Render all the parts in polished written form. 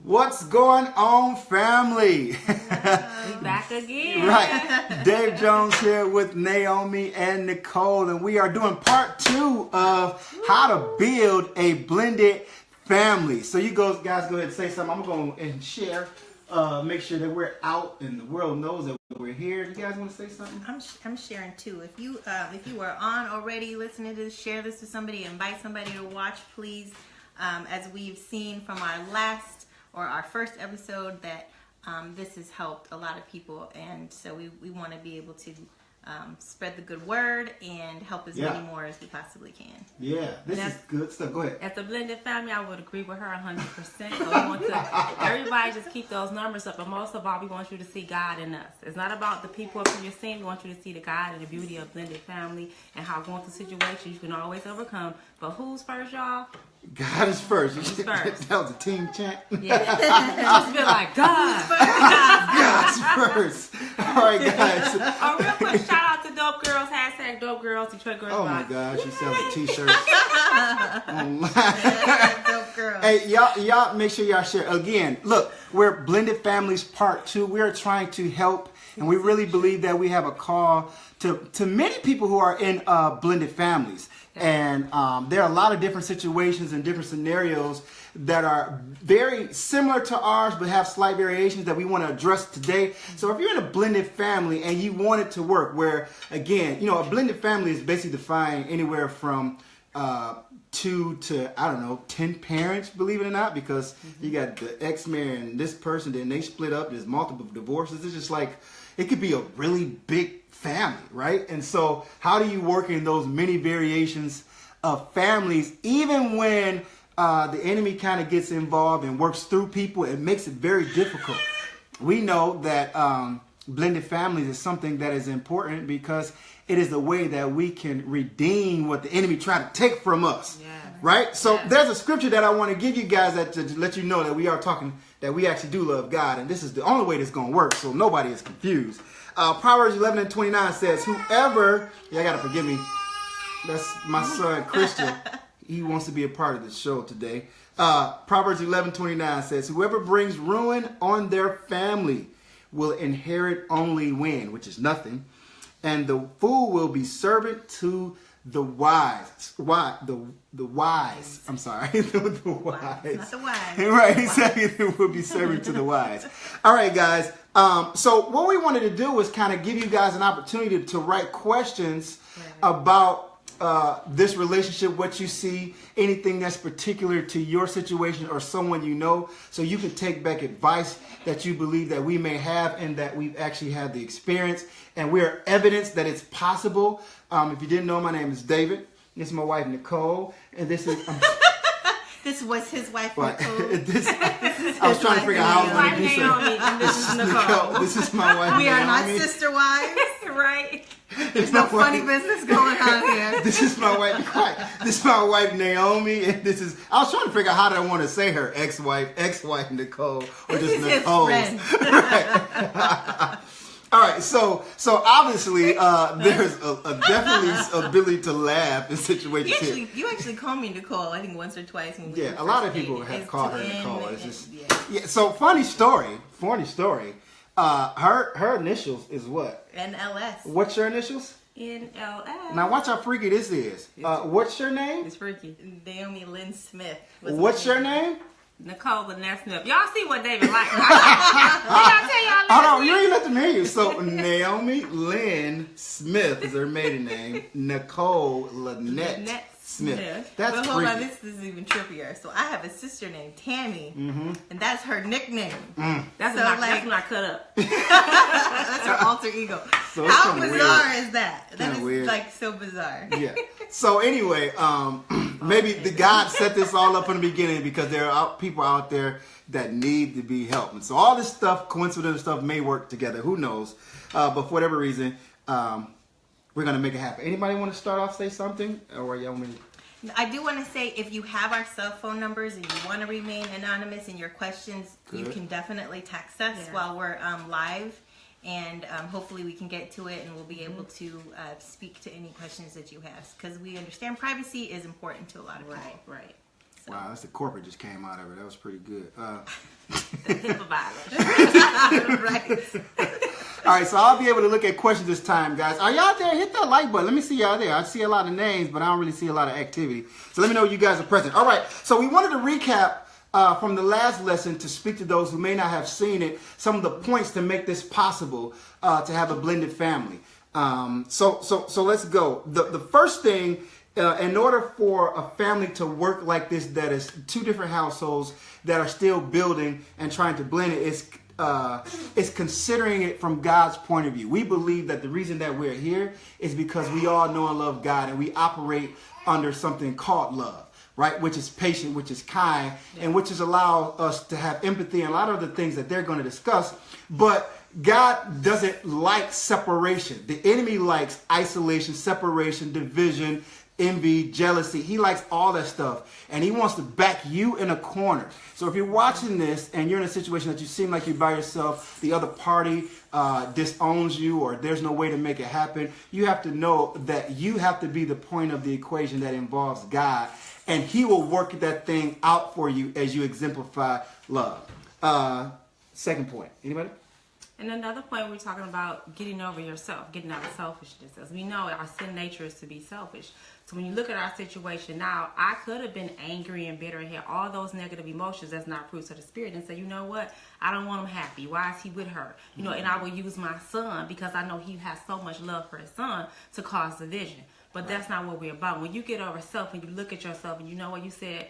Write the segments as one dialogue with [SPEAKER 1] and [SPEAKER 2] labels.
[SPEAKER 1] What's going on, family?
[SPEAKER 2] We back again.
[SPEAKER 1] Right. Dave Jones here with Naomi and Nicole, and we are doing part 2 of how to build a blended family. So you guys go ahead and say something. I'm going to go and share, make sure that we're out and the world knows that we're here. You guys want to say something?
[SPEAKER 3] I'm sharing too. If you are on already listening to this, share this to somebody, invite somebody to watch, please. As we've seen from our first episode, that this has helped a lot of people, and so we want to be able to spread the good word and help as many more as we possibly can.
[SPEAKER 1] Yeah, this is good stuff. Go ahead.
[SPEAKER 2] As a blended family, I would agree with her 100%. So we want everybody just keep those numbers up, but most of all, we want you to see God in us. It's not about the people up you're seeing. We want you to see the God and the beauty of blended family and how going through situations you can always overcome. But who's first, y'all?
[SPEAKER 1] God is first.
[SPEAKER 2] He's first.
[SPEAKER 1] That was a team chant.
[SPEAKER 2] Yeah. Just be like, God.
[SPEAKER 1] God's first. All right, guys.
[SPEAKER 2] Oh, real quick, shout out to Dope Girls. # Dope Girls. Detroit Girls.
[SPEAKER 1] Oh my gosh, she sells the t-shirts.
[SPEAKER 3] Dope Girls.
[SPEAKER 1] Hey, y'all make sure y'all share. Again, look, we're Blended Families Part 2. We are trying to help, and we really believe that we have a call to many people who are in blended families. And there are a lot of different situations and different scenarios that are very similar to ours but have slight variations that we want to address today. So if you're in a blended family and you want it to work, where, again, a blended family is basically defined anywhere from 2 to, 10 parents, believe it or not, because you got the ex marrying this person, then they split up, there's multiple divorces. It's just like, it could be a really big family, right? And so how do you work in those many variations of families, even when the enemy kind of gets involved and works through people? It makes it very difficult. We know that blended families is something that is important because it is the way that we can redeem what the enemy tried to take from us. Yeah. Right? So there's a scripture that I want to give you guys that to let you know that we are talking, that we actually do love God, and this is the only way this is going to work, so nobody is confused. Proverbs 11:29 says, whoever, y'all got to forgive me, that's my son Christian, he wants to be a part of the show today. Proverbs 11:29 says, whoever brings ruin on their family will inherit only wind, which is nothing, and the fool will be servant to the wise. Why? The wise. I'm sorry. the wise.
[SPEAKER 3] Not the wise.
[SPEAKER 1] Right, exactly. It will be servant to the wise. All right, guys. So what we wanted to do was kind of give you guys an opportunity to write questions about this relationship, what you see, anything that's particular to your situation or someone you know, so you can take back advice that you believe that we may have and that we've actually had the experience, and we're evidence that it's possible. If you didn't know, my name is David. This is my wife Nicole, and this is
[SPEAKER 3] this was his wife
[SPEAKER 1] right.
[SPEAKER 3] Nicole.
[SPEAKER 1] I was trying to figure out how I was going to do
[SPEAKER 2] Naomi, and this is Nicole.
[SPEAKER 1] This is my wife.
[SPEAKER 3] We are not sister wives,
[SPEAKER 2] right?
[SPEAKER 3] There's no funny business going on here.
[SPEAKER 1] This is my wife. This is my wife Naomi, and this is. I was trying to figure out how do I want to say her ex-wife Nicole, or just Nicole. Right. All right, so obviously there's a definitely ability to laugh in situations here.
[SPEAKER 3] You actually call me Nicole, I think once or twice. When we
[SPEAKER 1] a lot of people have called her Nicole. It's just So funny story. Her initials is what?
[SPEAKER 3] NLS.
[SPEAKER 1] What's your initials?
[SPEAKER 2] NLS.
[SPEAKER 1] Now watch how freaky this is. What's your name?
[SPEAKER 2] It's freaky.
[SPEAKER 3] Naomi Lynn Smith.
[SPEAKER 1] What's your name?
[SPEAKER 2] Nicole Lynette Smith. Y'all see what David like. Did I tell y'all?
[SPEAKER 1] Hold on, you ain't let them hear you. So Naomi Lynn Smith is her maiden name. Nicole Lynette Smith. That's
[SPEAKER 3] but hold
[SPEAKER 1] freaky.
[SPEAKER 3] on, this is even trippier. So I have a sister named Tammy, and that's her nickname.
[SPEAKER 2] That's when I cut up.
[SPEAKER 3] That's her alter ego.
[SPEAKER 1] So
[SPEAKER 3] how bizarre is that? That is
[SPEAKER 1] weird.
[SPEAKER 3] like so bizarre.
[SPEAKER 1] Yeah. So anyway, maybe the God set this all up from the beginning because there are people out there that need to be helped. And so all this stuff, coincidental stuff, may work together. Who knows? But for whatever reason, we're going to make it happen. Anybody want to start off, say something? Or y'all want me?
[SPEAKER 3] I do want to say, if you have our cell phone numbers and you want to remain anonymous in your questions, you can definitely text us while we're live. And hopefully we can get to it and we'll be able to speak to any questions that you have. Because we understand privacy is important to a lot of people.
[SPEAKER 2] Right.
[SPEAKER 3] So.
[SPEAKER 1] Wow, that's the corporate just came out of it. That was pretty good.
[SPEAKER 2] The HIPAA violation.
[SPEAKER 3] Right.
[SPEAKER 1] All right, so I'll be able to look at questions this time, guys. Are y'all there? Hit that like button. Let me see y'all there. I see a lot of names, but I don't really see a lot of activity. So let me know you guys are present. All right, so we wanted to recap from the last lesson to speak to those who may not have seen it, some of the points to make this possible to have a blended family. So let's go. The first thing, in order for a family to work like this, that is two different households that are still building and trying to blend it, is considering it from God's point of view. We believe that the reason that we're here is because we all know and love God, and we operate under something called love, right? Which is patient, which is kind, and which is allow us to have empathy and a lot of other things that they're going to discuss. But God doesn't like separation. The enemy likes isolation, separation, division, envy, jealousy. He likes all that stuff, and he wants to back you in a corner. So if you're watching this and you're in a situation that you seem like you're by yourself, the other party disowns you, or there's no way to make it happen, you have to know that you have to be the point of the equation that involves God, and he will work that thing out for you as you exemplify love. Second point. Anybody?
[SPEAKER 2] And another point, we're talking about getting over yourself, getting out of selfishness. As we know, our sin nature is to be selfish. So when you look at our situation now, I could have been angry and bitter and had all those negative emotions that's not fruits of the Spirit, and say, you know what, I don't want him happy. Why is he with her? You know, and I will use my son because I know he has so much love for his son to cause division. But that's not what we're about. When you get over self and you look at yourself and you know what you said,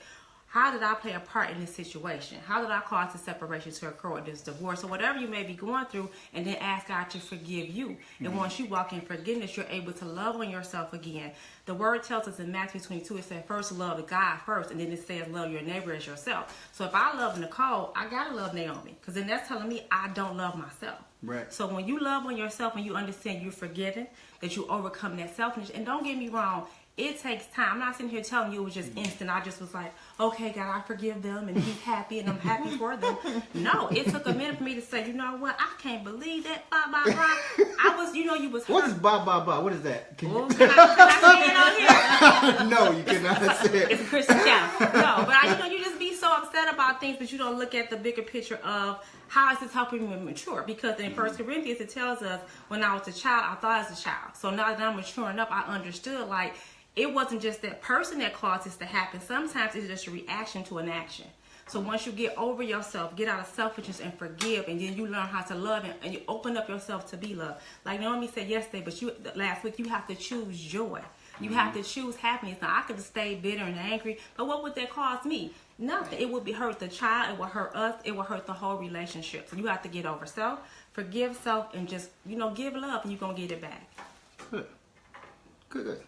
[SPEAKER 2] how did I play a part in this situation? How did I cause the separation to occur or this divorce or whatever you may be going through, and then ask God to forgive you. And once you walk in forgiveness, you're able to love on yourself again. The word tells us in Matthew 22, it says first love God first, and then it says love your neighbor as yourself. So if I love Nicole, I got to love Naomi, because then that's telling me I don't love myself.
[SPEAKER 1] Right.
[SPEAKER 2] So when you love on yourself and you understand you're forgiven, that you overcome that selfishness, and don't get me wrong, it takes time. I'm not sitting here telling you it was just instant. I just was like, okay, God, I forgive them, and he's happy, and I'm happy for them. No, it took a minute for me to say, you know what? I can't believe that. Blah, blah, blah. I was, you know, you was hurt.
[SPEAKER 1] What is blah, blah, blah? What is that? Can
[SPEAKER 2] Well, can I say it on here?
[SPEAKER 1] No, you cannot say it.
[SPEAKER 2] It's a Christian channel. No, but you just be so upset about things, but you don't look at the bigger picture of how is this helping me mature? Because in 1 Corinthians, it tells us when I was a child, I thought as a child. So now that I'm maturing up, I understood, like, it wasn't just that person that caused this to happen. Sometimes it's just a reaction to an action. So once you get over yourself, get out of selfishness and forgive, and then you learn how to love, and you open up yourself to be loved. Like Naomi said yesterday, but last week, you have to choose joy. You have to choose happiness. Now, I could stay bitter and angry, but what would that cause me? Nothing. It would hurt the child. It will hurt us. It will hurt the whole relationship. So you have to get over self, forgive self, and just, give love, and you're going to get it back.
[SPEAKER 1] Good. Good.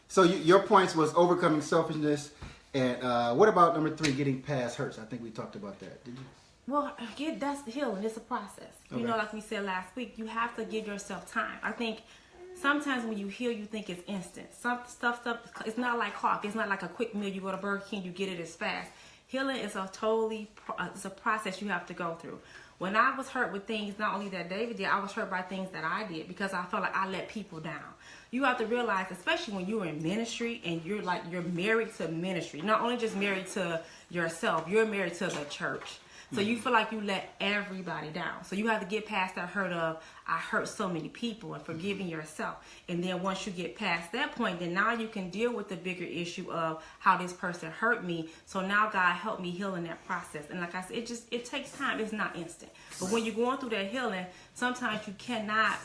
[SPEAKER 1] So your points was overcoming selfishness, and what about number 3, getting past hurts? I think we talked about that. Did you?
[SPEAKER 2] Well, that's the healing. It's a process.
[SPEAKER 1] Okay.
[SPEAKER 2] Like we said last week, you have to give yourself time. I think sometimes when you heal, you think it's instant. Some stuff, it's not like coffee. It's not like a quick meal. You go to Burger King, you get it as fast. Healing is it's a process you have to go through. When I was hurt with things, not only that David did, I was hurt by things that I did because I felt like I let people down. You have to realize, especially when you're in ministry and you're married to ministry, not only just married to yourself, you're married to the church. So you feel like you let everybody down. So you have to get past that hurt of, I hurt so many people, and forgiving yourself. And then once you get past that point, then now you can deal with the bigger issue of how this person hurt me. So now God helped me heal in that process. And like I said, it takes time. It's not instant. But when you're going through that healing, sometimes you cannot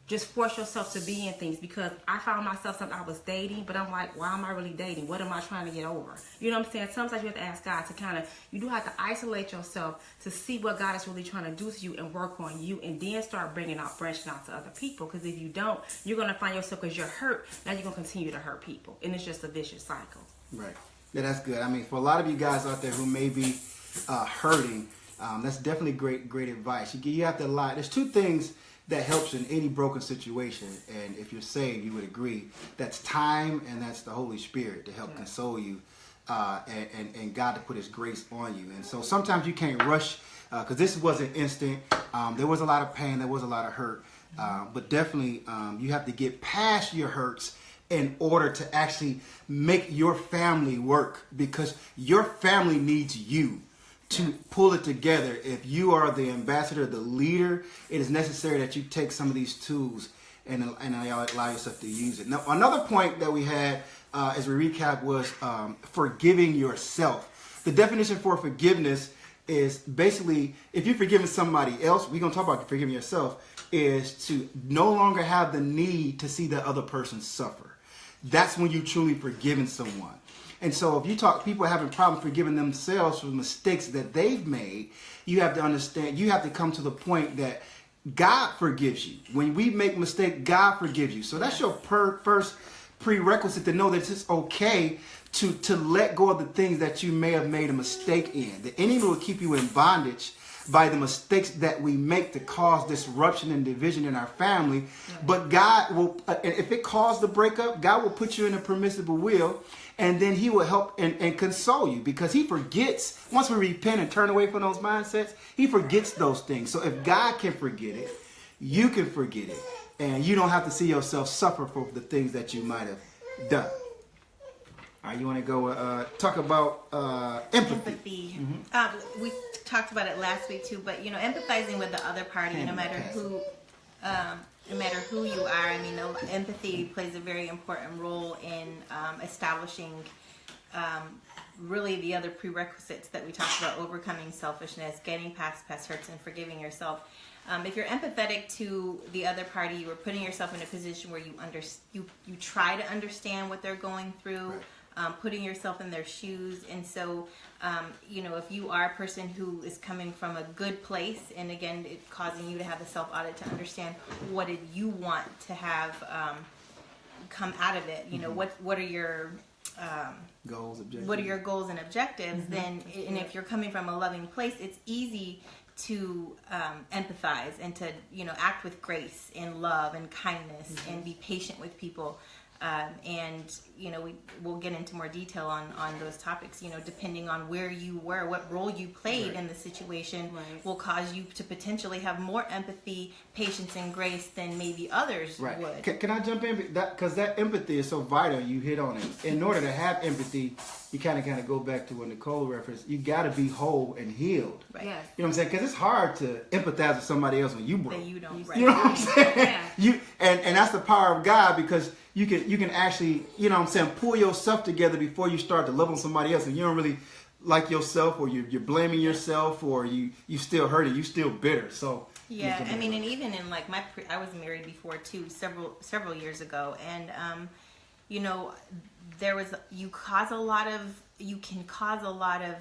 [SPEAKER 2] just force yourself to be in things, because I found myself I was dating, but I'm like, why am I really dating? What am I trying to get over? You know what I'm saying? Sometimes you have to ask God to you do have to isolate yourself to see what God is really trying to do to you and work on you, and then start branching out to other people. Because if you don't, you're going to find yourself, because you're hurt, now you're going to continue to hurt people. And it's just a vicious cycle.
[SPEAKER 1] Right. Yeah, that's good. I mean, for a lot of you guys out there who may be hurting, that's definitely great advice. You have to lie. There's 2 things that helps in any broken situation, and if you're saved, you would agree. That's time, and that's the Holy Spirit to help console you, and God to put His grace on you. And so sometimes you can't rush, because this wasn't instant. There was a lot of pain, there was a lot of hurt, but definitely you have to get past your hurts in order to actually make your family work, because your family needs you to pull it together. If you are the ambassador, the leader, it is necessary that you take some of these tools and allow yourself to use it. Now, another point that we had as we recap was forgiving yourself. The definition for forgiveness is basically, if you're forgiving somebody else, we're going to talk about forgiving yourself, is to no longer have the need to see the other person suffer. That's when you truly forgiven someone. And so if you talk, people are having problems forgiving themselves for mistakes that they've made, you have to understand, you have to come to the point that God forgives you. When we make mistakes, God forgives you. So that's your first prerequisite, to know that it's okay to let go of the things that you may have made a mistake in. The enemy will keep you in bondage by the mistakes that we make to cause disruption and division in our family. But God will, if it caused the breakup, God will put you in a permissible will, and then he will help and console you, because he forgets. Once we repent and turn away from those mindsets, he forgets those things. So if God can forget it, you can forget it, and you don't have to see yourself suffer for the things that you might have done. All right, you want to go talk about empathy?
[SPEAKER 3] Mm-hmm. We talked about it last week too, but empathizing with the other party, no matter who you are. I mean, empathy plays a very important role in establishing really the other prerequisites that we talked about: overcoming selfishness, getting past hurts, and forgiving yourself. If you're empathetic to the other party, you are putting yourself in a position where you try to understand what they're going through. Right. Putting yourself in their shoes. And so, if you are a person who is coming from a good place, and again, it's causing you to have a self-audit to understand what did you want to have come out of it. What are your
[SPEAKER 1] goals, objectives?
[SPEAKER 3] What are your goals and objectives? Mm-hmm. Then, and if you're coming from a loving place, it's easy to empathize and to act with grace and love and kindness, mm-hmm. and be patient with people. We'll get into more detail on those topics. Depending on where you were, what role you played right. in the situation, right. will cause you to potentially have more empathy, patience, and grace than maybe others
[SPEAKER 1] right.
[SPEAKER 3] would.
[SPEAKER 1] Can I jump in? Because that empathy is so vital. You hit on it. In order to have empathy, you kind of go back to what Nicole referenced. You got to be whole and healed.
[SPEAKER 3] Right. Yes.
[SPEAKER 1] You know what I'm saying? Because it's hard to empathize with somebody else when you broke.
[SPEAKER 3] That you don't. Right.
[SPEAKER 1] You know what I'm saying?
[SPEAKER 2] Yeah.
[SPEAKER 1] And that's the power of God, because you can actually, pull yourself together before you start to love on somebody else, and you don't really like yourself, or you're blaming yourself, or you still hurting, you still bitter. So
[SPEAKER 3] yeah, I mean, and even in I was married before too, several years ago, and you can cause a lot of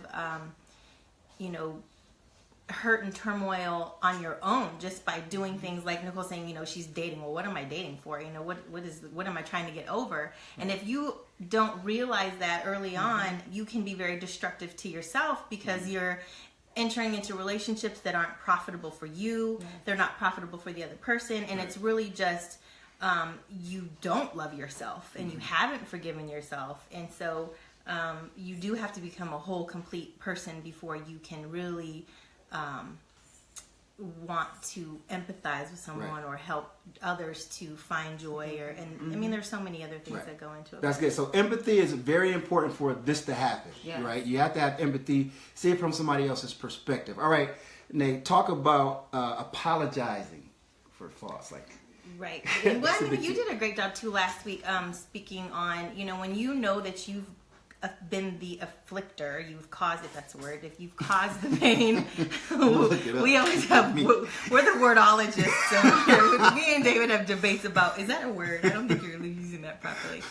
[SPEAKER 3] hurt and turmoil on your own just by doing things like Nicole saying, she's dating. Well, what am I dating for? What am I trying to get over? And if you don't realize that early on, you can be very destructive to yourself, because you're entering into relationships that aren't profitable for you. They're not profitable for the other person. And it's really just, you don't love yourself, and you haven't forgiven yourself. And so you do have to become a whole, complete person before you can really want to empathize with someone, right. or help others to find joy, I mean, there's so many other things right. that go into it.
[SPEAKER 1] That's good. So empathy is very important for this to happen, yes. right? You have to have empathy, see it from somebody else's perspective. All right, Nate, talk about apologizing for faults.
[SPEAKER 3] Right. Well, you did a great job too last week, speaking on, when you know that you've been the afflictor, you've caused it, that's a word, if you've caused the pain, we always have, we're the wordologists, so me and David have debates about, is that a word? I don't think you're using that properly.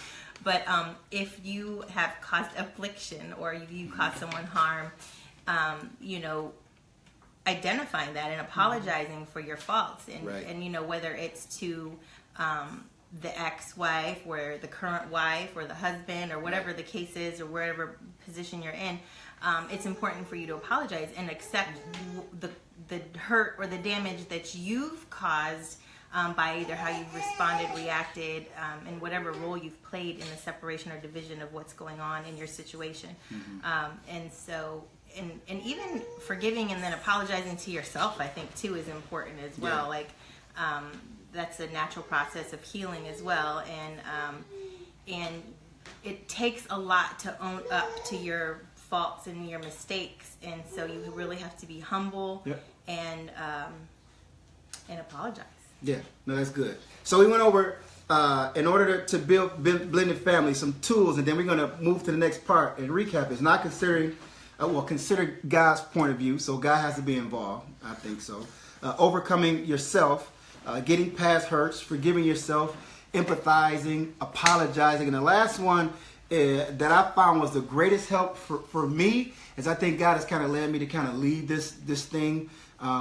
[SPEAKER 3] But if you have caused affliction, or you caused someone harm, identifying that and apologizing for your faults, and, right. and whether it's to the ex-wife, or the current wife, or the husband, or whatever the case is, or wherever position you're in, it's important for you to apologize and accept the hurt or the damage that you've caused by either how you've responded, reacted, and whatever role you've played in the separation or division of what's going on in your situation. And so, and even forgiving and then apologizing to yourself, I think too, is important as well. That's a natural process of healing as well. And and it takes a lot to own up to your faults and your mistakes, and so you really have to be humble and apologize.
[SPEAKER 1] Yeah, no, that's good. So we went over in order to build blended family, some tools, and then we're going to move to the next part and recap. It's not considering, consider God's point of view. So God has to be involved. I think so. Overcoming yourself, getting past hurts, forgiving yourself, empathizing, apologizing, and the last one that I found was the greatest help for me, is I think God has kind of led me to kind of lead this thing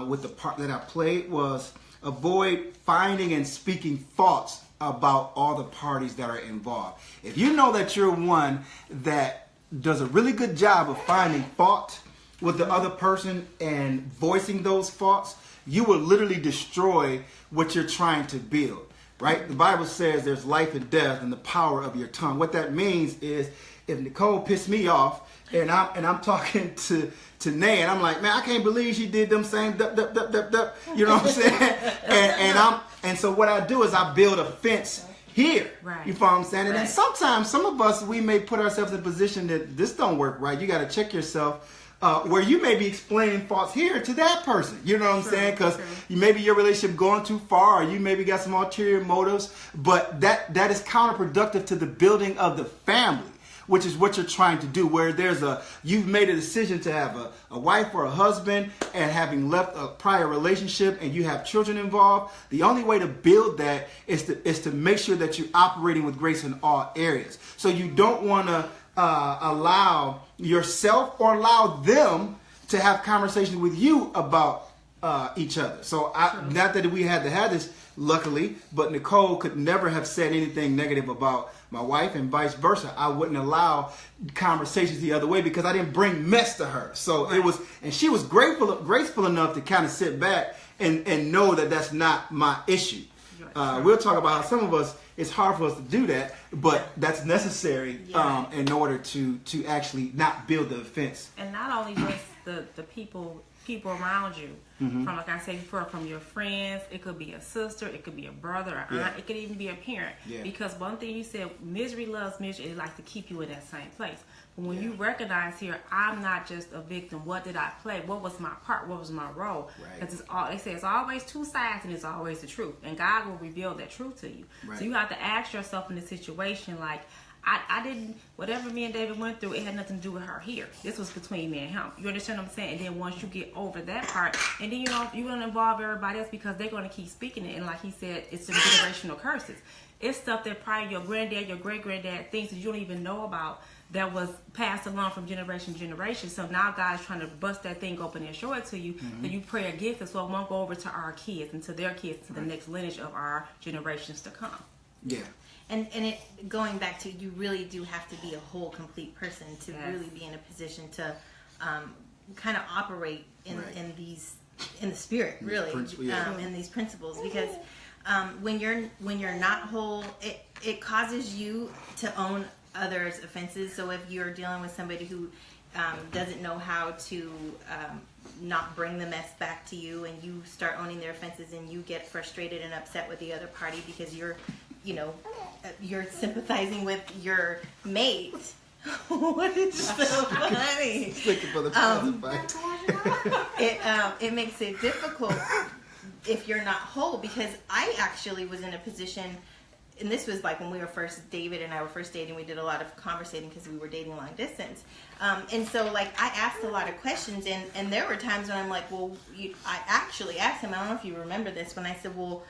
[SPEAKER 1] with the part that I played, was avoid finding and speaking thoughts about all the parties that are involved. If you know that you're one that does a really good job of finding fault with the other person and voicing those faults, you will literally destroy what you're trying to build, right? The Bible says there's life and death in the power of your tongue. What that means is, if Nicole pissed me off and I'm talking to Nay, and I'm like, man, I can't believe she did them same you know what I'm saying? and so what I do is I build a fence here.
[SPEAKER 2] Right.
[SPEAKER 1] You follow what I'm saying? And
[SPEAKER 2] Right.
[SPEAKER 1] then sometimes some of us, we may put ourselves in a position that this don't work right. You got to check yourself. Where you may be explaining faults here to that person. You know what I'm saying? Because maybe your relationship going too far, or you maybe got some ulterior motives, but that is counterproductive to the building of the family, which is what you're trying to do, where you've made a decision to have a wife or a husband, and having left a prior relationship and you have children involved. The only way to build that is to make sure that you're operating with grace in all areas. So you don't want to allow yourself or allow them to have conversations with you about each other. So not that we had to have this, luckily, but Nicole could never have said anything negative about my wife, and vice versa. I wouldn't allow conversations the other way because I didn't bring mess to her. So it was, and she was graceful enough to kind of sit back and know that that's not my issue. We'll talk about how some of us, it's hard for us to do that, but that's necessary in order to actually not build the offense.
[SPEAKER 2] And not only just the people around you, from, like I said before, from your friends, it could be a sister, it could be a brother, or aunt, it could even be a parent. Because one thing you said, misery loves misery, it likes to keep you in that same place. But when you recognize here, I'm not just a victim. What did I play? What was my part? What was my role? Because they say it's always two sides and it's always the truth. And God will reveal that truth to you. So you have to ask yourself in this situation, like, I didn't, whatever me and David went through, it had nothing to do with her here. This was between me and him. You understand what I'm saying? And then once you get over that part, and then you're going to involve everybody else, because they're going to keep speaking it. And like he said, it's some generational curses. It's stuff that probably your granddad, your great-granddad, things that you don't even know about, that was passed along from generation to generation. So now God is trying to bust that thing open and show it to you, so you pray against it, so it won't go over to our kids and to their kids, to the next lineage of our generations to come.
[SPEAKER 1] Yeah.
[SPEAKER 3] And it, going back to, you really do have to be a whole, complete person to really be in a position to kind of operate in the spirit, really, in these principles. Because when you're not whole, it causes you to own others' offenses. So if you're dealing with somebody who doesn't know how to not bring the mess back to you, and you start owning their offenses, and you get frustrated and upset with the other party because you're sympathizing with your mate. What is so funny? It makes it difficult if you're not whole, because I actually was in a position, and this was like when we were first, David and I were first dating, we did a lot of conversating because we were dating long distance. And so like I asked a lot of questions, and there were times when I'm like, well, I actually asked him, I don't know if you remember this, when I said, well,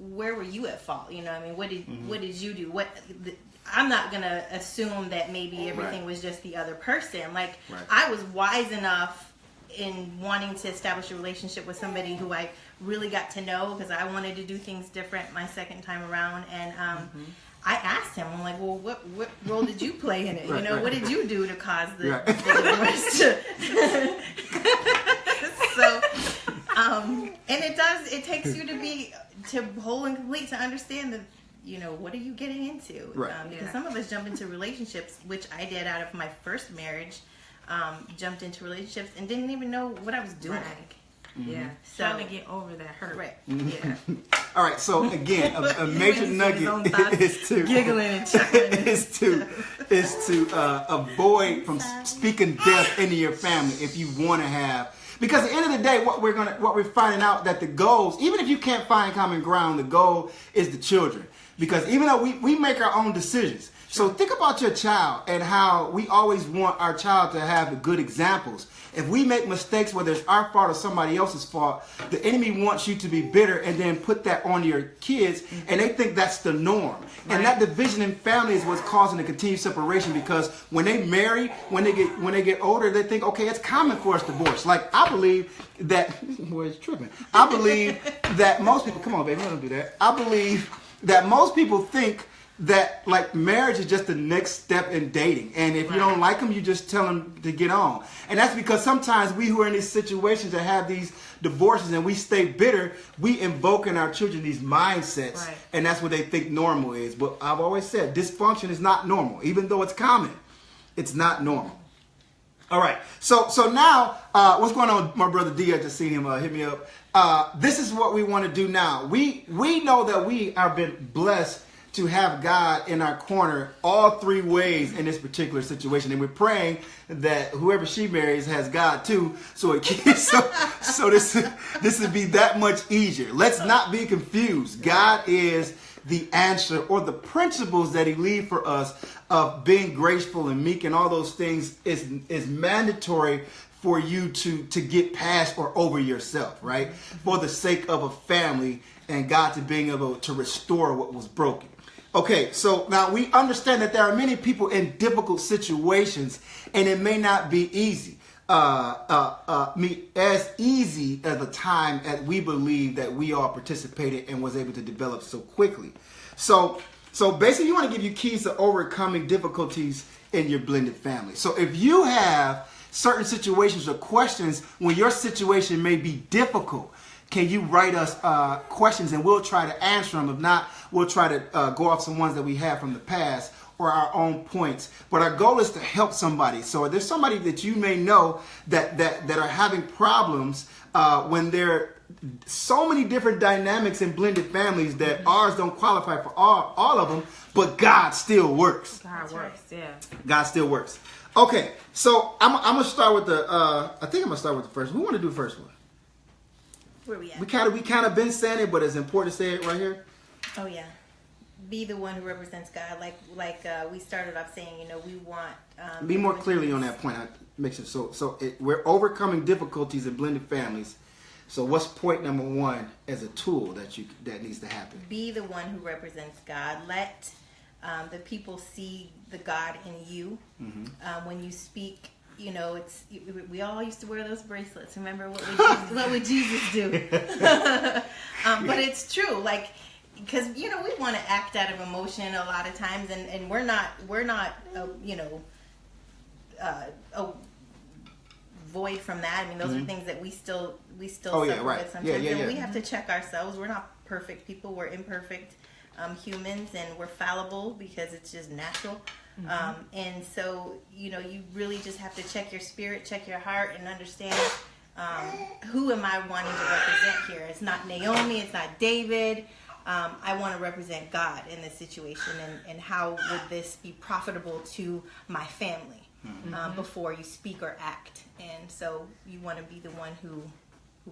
[SPEAKER 3] where were you at fault? You know, I mean, what did you do? I'm not gonna assume that maybe everything was just the other person. Like I was wise enough in wanting to establish a relationship with somebody who I really got to know, because I wanted to do things different my second time around. And I asked him, I'm like, well, what role did you play in it? You know, what did you do to cause the divorce? So, and it takes you to whole and complete to understand that, you know, what are you getting into? Because some of us jump into relationships, which I did out of my first marriage, jumped into relationships and didn't even know what I was doing.
[SPEAKER 2] Yeah.
[SPEAKER 3] So,
[SPEAKER 2] trying to get over that hurt.
[SPEAKER 3] Right.
[SPEAKER 2] Yeah.
[SPEAKER 1] All right, so again, a major nugget is to
[SPEAKER 3] giggling and chuckling.
[SPEAKER 1] is to avoid from speaking death into your family if you want to have. Because at the end of the day, what we're finding out that the goals, even if you can't find common ground, the goal is the children. Because even though we make our own decisions. So think about your child and how we always want our child to have good examples. If we make mistakes, whether it's our fault or somebody else's fault, the enemy wants you to be bitter and then put that on your kids, and they think that's the norm. Right. And that division in family is what's causing the continued separation, because when they marry, when they get older, they think, okay, it's common for us to divorce. Like, I believe that, boy, it's tripping. I believe that most people, come on, baby, don't do that. I believe that most people think that like marriage is just the next step in dating, and if you don't like them, you just tell them to get on. And that's because sometimes we who are in these situations that have these divorces and we stay bitter, we invoke in our children these mindsets, and that's what they think normal is. But I've always said dysfunction is not normal, even though it's common. It's not normal. All right, so now what's going on, my brother D? I just seen him hit me up. This is what we want to do now. We know that we have been blessed to have God in our corner all three ways in this particular situation, and we're praying that whoever she marries has God too, so this would be that much easier. Let's not be confused. God is the answer, or the principles that He leaves for us of being graceful and meek and all those things is mandatory for you to get past or over yourself, right? For the sake of a family and God to being able to restore what was broken. Okay, so now we understand that there are many people in difficult situations, and it may not be easy. As easy as the time as we believe that we all participated and was able to develop so quickly. So basically, you want to give you keys to overcoming difficulties in your blended family. So if you have certain situations or questions when your situation may be difficult, can you write us questions and we'll try to answer them. If not, we'll try to go off some ones that we have from the past or our own points. But our goal is to help somebody. So if there's somebody that you may know that are having problems when there are so many different dynamics in blended families that ours don't qualify for all of them, but God still works.
[SPEAKER 2] God works, yeah.
[SPEAKER 1] God still works. Okay, so I'm going to start with I think I'm going to start with the first one. Who want to do the first one?
[SPEAKER 3] Where we at?
[SPEAKER 1] We kind of been saying it, but it's important to say it right here.
[SPEAKER 3] Oh yeah, be the one who represents God. Like we started off saying, we want.
[SPEAKER 1] Be more clearly on that point. We're overcoming difficulties in blended families. So what's point number one as a tool that needs to happen?
[SPEAKER 3] Be the one who represents God. Let the people see the God in you. Mm-hmm. When you speak. We all used to wear those bracelets. Remember what would Jesus do? But it's true, like, because we want to act out of emotion a lot of times, and we're not void from that. I mean, those are things that we still suffer with sometimes, and we have to check ourselves. We're not perfect people. We're imperfect humans, and we're fallible because it's just natural. Mm-hmm. And so, you really just have to check your spirit, check your heart, and understand who am I wanting to represent here. It's not Naomi, it's not David. I want to represent God in this situation, and how would this be profitable to my family before you speak or act. And so you want to be the one who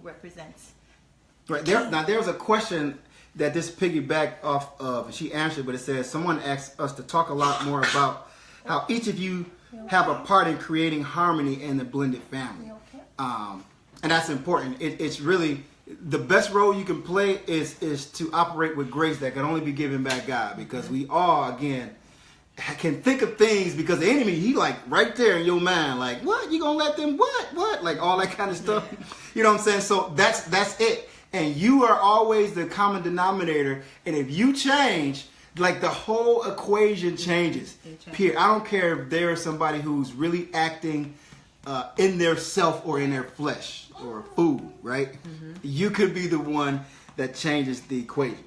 [SPEAKER 3] represents.
[SPEAKER 1] Right. There's a question that this piggyback off of, she answered, but it says, someone asked us to talk a lot more about how each of you have a part in creating harmony in the blended family. And that's important. It's really, the best role you can play is to operate with grace that can only be given by God, because we all, again, can think of things, because the enemy, he like right there in your mind, like, what? You gonna let them what? Like all that kind of stuff. You know what I'm saying? So that's it. And you are always the common denominator. And if you change, like the whole equation changes. Period. I don't care if there is somebody who's really acting in their self or in their flesh or food, right? Mm-hmm. You could be the one that changes the equation.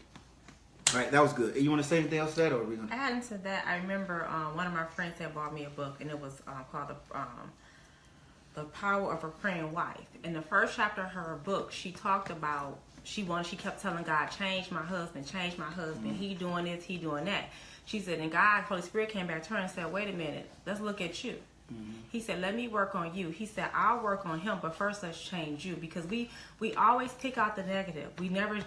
[SPEAKER 1] All right, that was good. You want to say anything else to that, or are we gonna?
[SPEAKER 2] Adding to that, I remember one of my friends had bought me a book, and it was called The Power of a Praying Wife. In the first chapter of her book, she talked about she kept telling God, change my husband, he doing this, he doing that. She said, and God, Holy Spirit came back to her and said, wait a minute, let's look at you. He said, let me work on you. He said, I'll work on him, but first let's change you, because we always pick out the negative. We never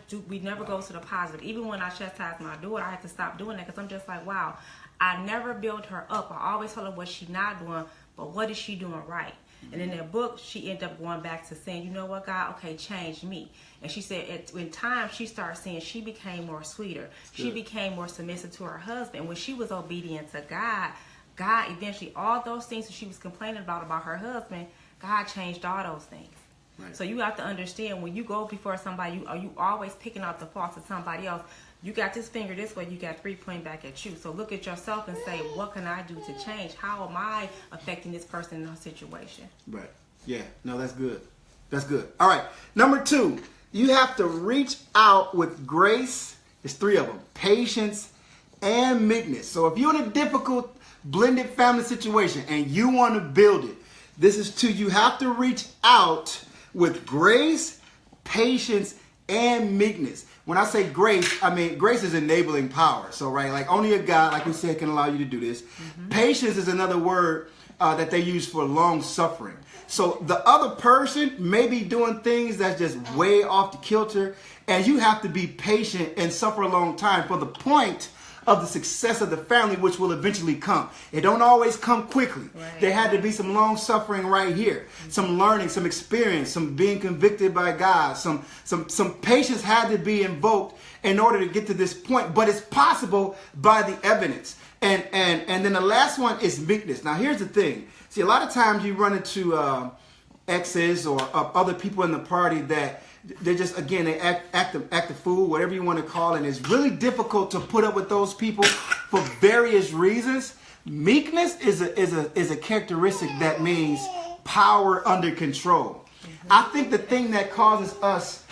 [SPEAKER 2] go to the positive. Even when I chastise my daughter, I had to stop doing that, because I'm just like, wow, I never build her up. I always tell her what she's not doing, but what is she doing right? And in that book, she ended up going back to saying, you know what, God, okay, change me. And she said, in time, she started seeing she became more sweeter. She became more submissive to her husband. When she was obedient to God, God eventually, all those things that she was complaining about her husband, God changed all those things. Right. So you have to understand, when you go before somebody, you always picking out the faults of somebody else. You got this finger this way, you got 3 pointing back at you. So look at yourself and say, what can I do to change? How am I affecting this person in her situation?
[SPEAKER 1] Right. Yeah. No, that's good. That's good. All right. Number 2, you have to reach out with grace. There's 3 of them. Patience and meekness. So if you're in a difficult blended family situation and you want to build it, this is 2. You have to reach out with grace, patience, and meekness. When I say grace, I mean grace is enabling power. So, right, like only a God, like we said, can allow you to do this. Patience is another word that they use for long suffering. So the other person may be doing things that's just way off the kilter, and you have to be patient and suffer a long time for the point of the success of the family, which will eventually come. It don't always come quickly. Right. There had to be some long suffering right here, some learning, some experience, some being convicted by God, some patience had to be invoked in order to get to this point. But it's possible by the evidence. And then the last one is meekness. Now here's the thing. See, a lot of times you run into exes or other people in the party that they're just, again, they act a fool, whatever you want to call it. And it's really difficult to put up with those people for various reasons. Meekness is a characteristic that means power under control. I think the thing that causes us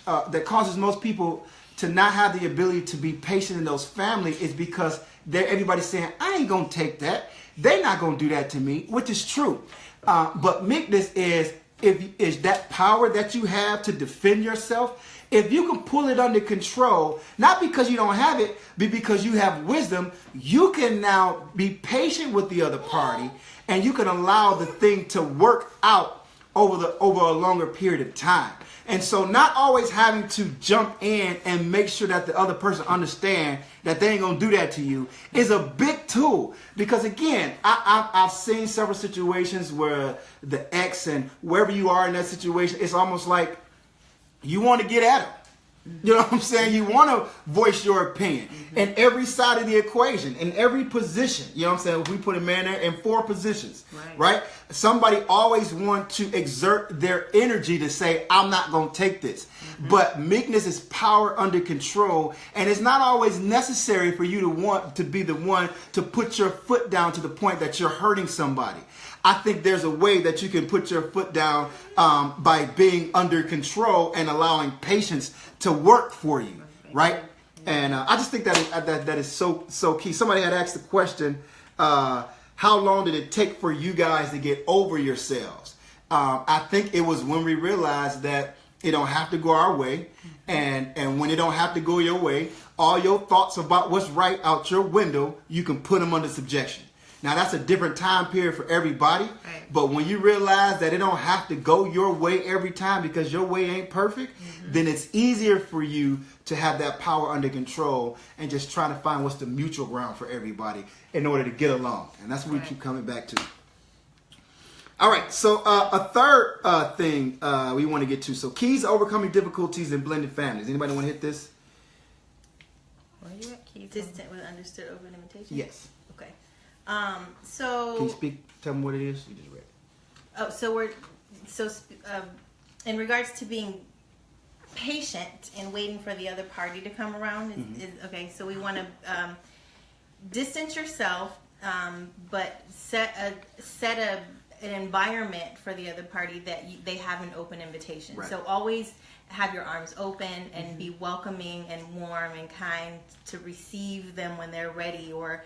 [SPEAKER 1] that causes most people to not have the ability to be patient in those families is because everybody's saying, I ain't gonna take that. They're not gonna do that to me, which is true. But meekness is that power that you have to defend yourself. If you can pull it under control, not because you don't have it, but because you have wisdom, you can now be patient with the other party, and you can allow the thing to work out over a longer period of time. And so not always having to jump in and make sure that the other person understand that they ain't going to do that to you is a big tool. Because again, I've seen several situations where the ex and wherever you are in that situation, it's almost like you want to get at them. You know what I'm saying? You want to voice your opinion in every side of the equation, in every position. You know what I'm saying? If we put a man there in 4 positions, right? Somebody always wants to exert their energy to say, I'm not going to take this. But meekness is power under control. And it's not always necessary for you to want to be the one to put your foot down to the point that you're hurting somebody. I think there's a way that you can put your foot down by being under control and allowing patience to work for you, right? And I just think that is so key. Somebody had asked the question, how long did it take for you guys to get over yourselves? I think it was when we realized that it don't have to go our way, and when it don't have to go your way, all your thoughts about what's right out your window, you can put them under subjection. Now, that's a different time period for everybody. Right. But when you realize that it don't have to go your way every time because your way ain't perfect, then it's easier for you to have that power under control and just trying to find what's the mutual ground for everybody in order to get along. And that's what we keep coming back to. All right. So a third thing we want to get to. So keys to overcoming difficulties in blended families. Anybody want to hit this?
[SPEAKER 3] Where are you at? Consistent with understood over limitation?
[SPEAKER 1] Yes.
[SPEAKER 3] Okay. So
[SPEAKER 1] can you speak? Tell them what it is. You just read.
[SPEAKER 3] Oh, so in regards to being patient and waiting for the other party to come around. Okay, so we want to distance yourself, but set an environment for the other party that they have an open invitation. Right. So always have your arms open and be welcoming and warm and kind to receive them when they're ready or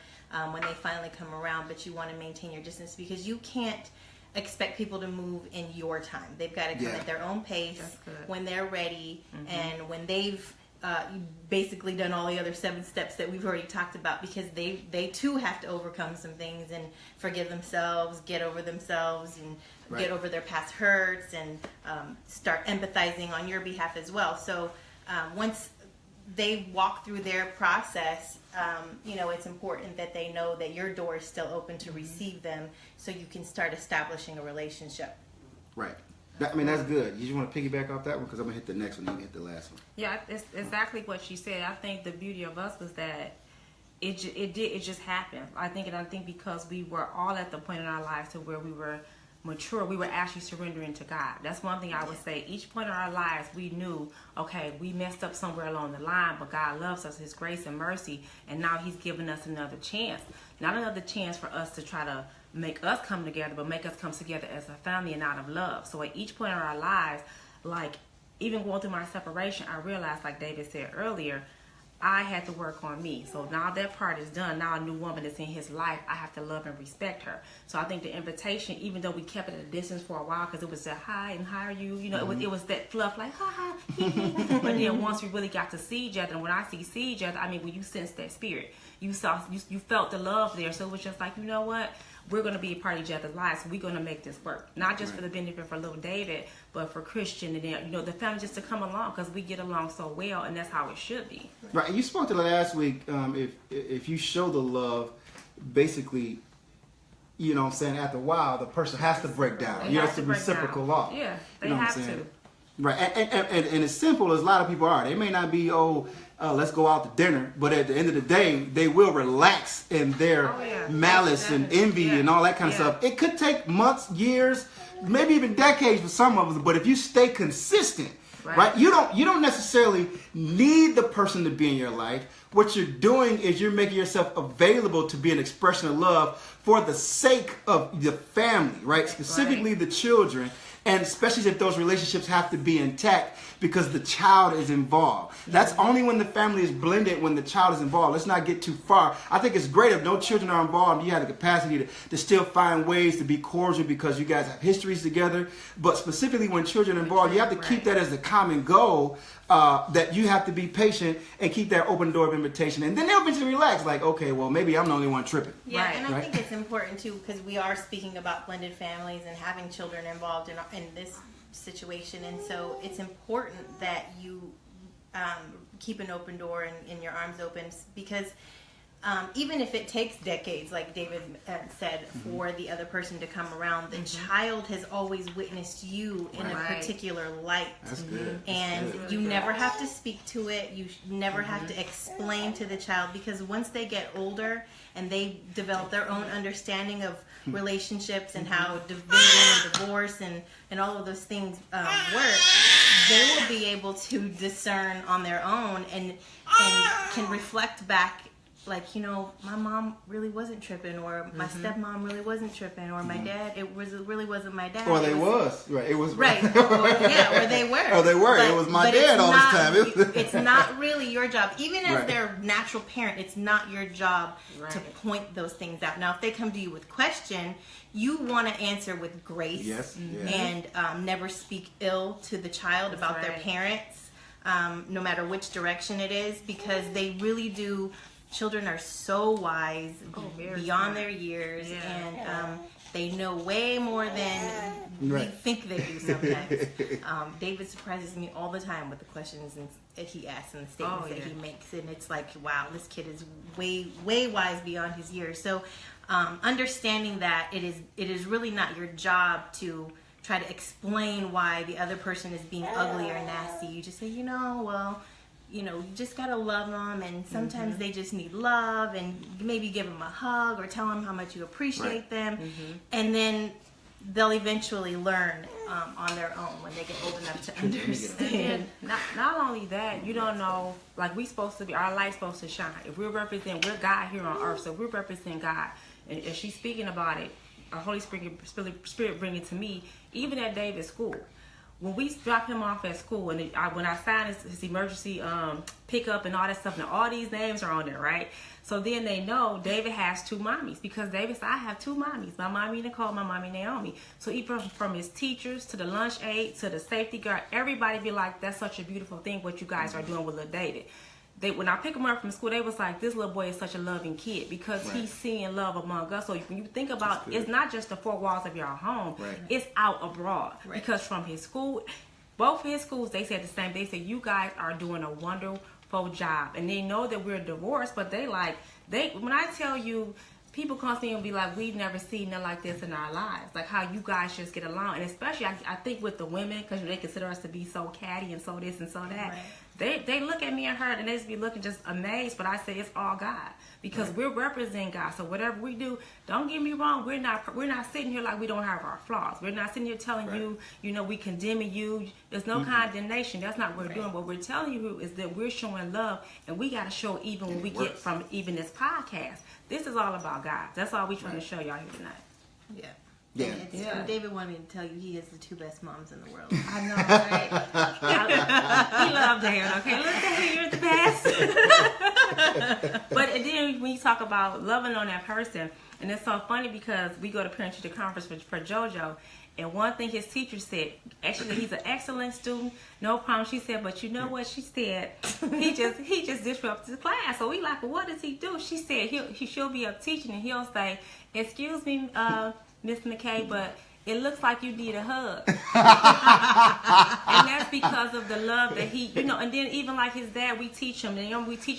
[SPEAKER 3] when they finally come around. But you want to maintain your distance because you can't expect people to move in your time. They've got to come at their own pace when they're ready, and when they've basically done all the other 7 steps that we've already talked about, because they too have to overcome some things and forgive themselves, get over themselves, and get over their past hurts, and start empathizing on your behalf as well. So once they walk through their process, it's important that they know that your door is still open to receive them, so you can start establishing a relationship.
[SPEAKER 1] Right. I mean, that's good. You just want to piggyback off that one, because I'm going to hit the next one and you hit the last one.
[SPEAKER 2] Yeah, it's exactly what she said. I think the beauty of us was that it just happened. I think because we were all at the point in our lives to where we were mature, we were actually surrendering to God. That's one thing I would say. Each point in our lives, we knew, okay, we messed up somewhere along the line, but God loves us, His grace and mercy, and now He's given us another chance. Not another chance for us to try to make us come together, but make us come together as a family and out of love. So at each point in our lives, like even going through my separation, I realized, like David said earlier, I had to work on me. So now that part is done. Now a new woman is in his life. I have to love and respect her. So I think the invitation, even though we kept it at a distance for a while, because it was that hi and how are you? It was that fluff like ha ha. But then once we really got to see each other, and when I see each other, I mean, when you sense that spirit, you felt the love there. So it was just like, you know what? We're going to be a part of each other's lives. So we're going to make this work. Not just for the benefit for little David, but for Christian and then, the family just to come along, because we get along so well, and that's how it should be.
[SPEAKER 1] Right. And you spoke to last week, if you show the love, basically, you know what I'm saying, after a while, the person has to break down. You have to reciprocal law.
[SPEAKER 2] Yeah, they have to.
[SPEAKER 1] Right. And as simple as a lot of people are, they may not be, let's go out to dinner, but at the end of the day, they will relax in their malice and envy and all that kind of stuff. It could take months, years, maybe even decades for some of us, but if you stay consistent, right? You don't necessarily need the person to be in your life. What you're doing is you're making yourself available to be an expression of love for the sake of the family, right? Specifically the children. And especially if those relationships have to be intact because the child is involved. That's only when the family is blended, when the child is involved. Let's not get too far. I think it's great if no children are involved. You have the capacity to still find ways to be cordial because you guys have histories together. But specifically when children are involved, you have to keep that as a common goal, that you have to be patient and keep that open door of invitation. And then they'll eventually relax, like, okay, well, maybe I'm the only one tripping.
[SPEAKER 3] Yeah, and I think it's important, too, because we are speaking about blended families and having children involved in this situation. And so it's important that you keep an open door and your arms open, because even if it takes decades, like David said, for the other person to come around, the child has always witnessed you in a particular light.
[SPEAKER 1] That's good.
[SPEAKER 3] And you never have to speak to it. You never have to explain to the child, because once they get older and they develop their own understanding of relationships and how division and divorce and all of those things work, they will be able to discern on their own and can reflect back, like, my mom really wasn't tripping, or my stepmom really wasn't tripping, or my dad, really wasn't my dad.
[SPEAKER 1] Or they was. Right. It was.
[SPEAKER 3] Right. Or they were.
[SPEAKER 1] Or they were. It was my dad all this time.
[SPEAKER 3] It's not really your job. Even as their natural parent, it's not your job to point those things out. Now, if they come to you with question, you want to answer with grace and never speak ill to the child about their parents, no matter which direction it is, because they really do. Children are so wise, beyond their years, and they know way more than we think they do sometimes. David surprises me all the time with the questions that he asks and the statements that he makes, and it's like, wow, this kid is way, way wise beyond his years. So understanding that it is really not your job to try to explain why the other person is being ugly or nasty. You just say, you just gotta love them, and sometimes they just need love, and maybe give them a hug or tell them how much you appreciate them, and then they'll eventually learn on their own when they get old enough to understand.
[SPEAKER 2] Not only that, you don't know, like, we supposed to be, our light's supposed to shine. If we're God here on earth, so we represent God, and if she's speaking about it, our Holy Spirit bring it to me, even at David's school. when we drop him off at school, and when I signed his emergency pickup and all that stuff, and all these names are on there, right? So then they know David has 2 mommies, because David said, I have 2 mommies, my mommy Nicole, my mommy Naomi. So even from his teachers to the lunch aide to the safety guard, everybody be like, that's such a beautiful thing what you guys are doing with little David. When I pick him up from school, they was like, this little boy is such a loving kid, because he's seeing love among us. So when you think about it's not just the 4 walls of your home, it's out abroad. Because from his school, both of his schools, they said the same. They said, you guys are doing a wonderful job. And they know that we're divorced, but when I tell you, people come to me and be like, we've never seen nothing like this in our lives. Like how you guys just get along. And especially, I think with the women, because they consider us to be so catty and so this and so that. They look at me and her and they just be looking just amazed, but I say it's all God, because we're representing God. So whatever we do, don't get me wrong, we're not sitting here like we don't have our flaws. We're not sitting here telling you, we condemning you. There's no condemnation. That's not what we're doing. What we're telling you is that we're showing love, and we got to show even when we get from even this podcast. This is all about God. That's all we're trying to show y'all here tonight.
[SPEAKER 3] Yeah.
[SPEAKER 1] Yeah.
[SPEAKER 3] And David wanted me to tell you he has the 2 best moms in the world.
[SPEAKER 2] I know, right? We love David, okay? Look, David, you're the best. But then when you talk about loving on that person, and it's so funny because we go to parent-teacher conference for JoJo, and one thing his teacher said, actually he's an excellent student, no problem. She said, but you know what? She said he just disrupts the class. So we like, well, what does he do? She said she'll be up teaching and he'll say, excuse me, Miss McKay, but it looks like you need a hug. And that's because of the love that he, and then even like his dad, we teach him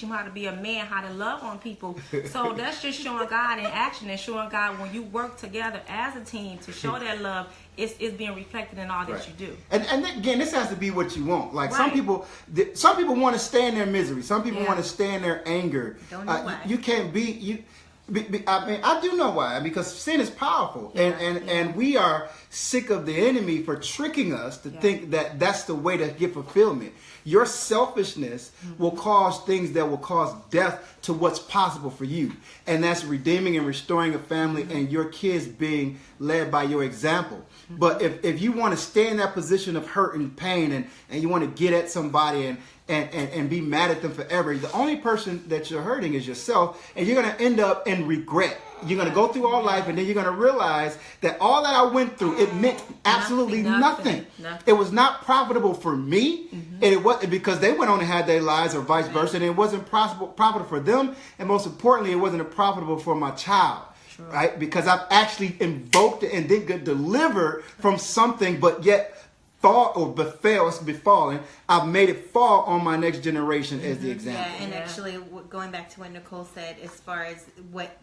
[SPEAKER 2] how to be a man, how to love on people. So that's just showing God in action, and showing God when you work together as a team to show that love, it's being reflected in all that you do.
[SPEAKER 1] And again, this has to be what you want. Like some people want to stay in their misery. Some people want to stay in their anger.
[SPEAKER 3] Don't know why.
[SPEAKER 1] You can't be. I mean, I do know why, because sin is powerful, and we are sick of the enemy for tricking us to think that that's the way to get fulfillment. Your selfishness will cause things that will cause death to what's possible for you, and that's redeeming and restoring a family and your kids being led by your example. But if you want to stay in that position of hurt and pain, and you want to get at somebody and be mad at them forever, the only person that you're hurting is yourself, and you're going to end up in regret. You're going to go through all life, and then you're going to realize that all that I went through, it meant absolutely nothing. It was not profitable for me, and it was because they went on and had their lives, or vice versa, and it wasn't profitable for them, and most importantly, it wasn't profitable for my child. Right? Because I've actually invoked it and then get delivered from something, but yet thought or befallen, I've made it fall on my next generation as the example.
[SPEAKER 3] Yeah, and actually, going back to what Nicole said, as far as what